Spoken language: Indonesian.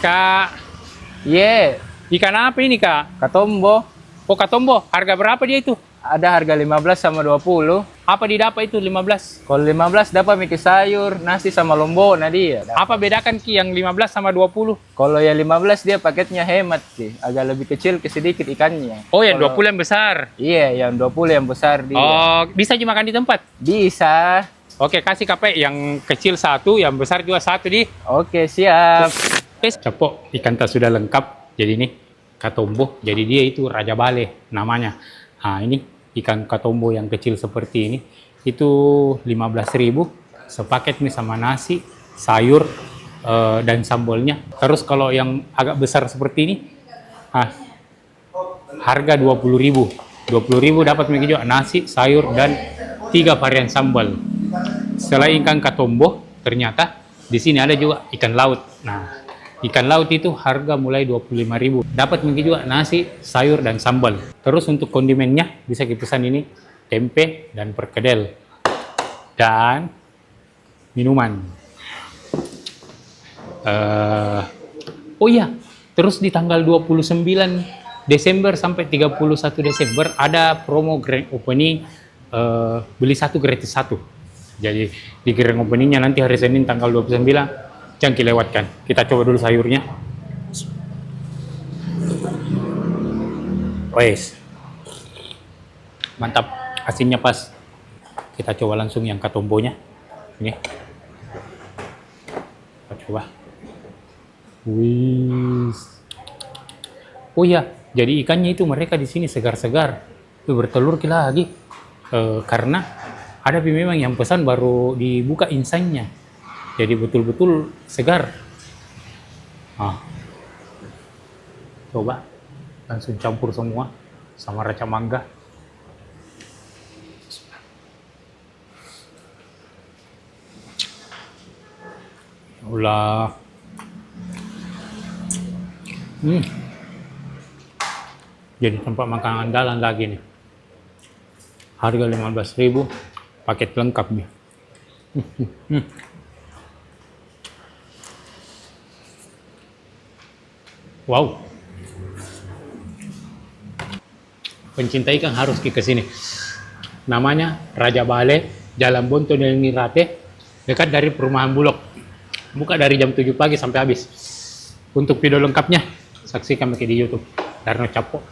Kak, Iya, ikan apa ini Kak? katombo. Oh katombo, harga berapa dia itu? Ada harga 15 sama 20. Apa didapat itu 15? Kalau 15 dapat miki sayur, nasi sama lombok nah dia. Apa bedakan Ki yang 15 sama 20? Kalau yang 15 dia paketnya hemat sih, agak lebih kecil ke sedikit ikannya. Oh yang Kalau- 20 yang besar. Iya, yang 20 yang besar dia. Oh, bisa dimakan di tempat? Bisa. Oke, kasih KP yang kecil satu, yang besar juga satu di. Oke, siap. Capok, ikan tak sudah lengkap. Jadi ini katombo. Jadi dia itu Raja Bale namanya. Nah, ini ikan katombo yang kecil seperti ini. Itu 15.000 sepaket nih sama nasi, sayur, dan sambalnya. Terus kalau yang agak besar seperti ini, harga 20.000. 20.000 dapat juga nasi, sayur, dan 3 varian sambal. Selain ikan katombo, ternyata di sini ada juga ikan laut. Nah, ikan laut itu harga mulai 25.000. Dapat mungkin juga nasi, sayur, dan sambal. Terus untuk kondimennya bisa dipesan ini tempe dan perkedel. Dan minuman. Oh iya, terus di tanggal 29 Desember sampai 31 Desember ada promo grand opening beli satu gratis satu. Jadi di grand openingnya nanti hari Senin tanggal 29, jangan dilewatkan. Kita coba dulu sayurnya. Wes, mantap, asinnya pas. Kita coba langsung yang katombonya. Ini, kita coba. Wih. Oh iya, jadi ikannya itu mereka di sini segar-segar. Bertelur lagi. Karena ada memang yang pesan baru dibuka insannya. Jadi betul-betul segar. Coba langsung campur semua sama raca mangga. Ulah. Jadi tempat makan andalan lagi nih. Harga 15.000, paket lengkap nih. Wow. Pencinta ikan harus ke sini. Namanya Raja Bale, Jalan Bonto dan Nirate, dekat dari perumahan Bulog. Buka dari jam 7 pagi sampai habis. Untuk video lengkapnya, saksikan di YouTube. Darno Capo.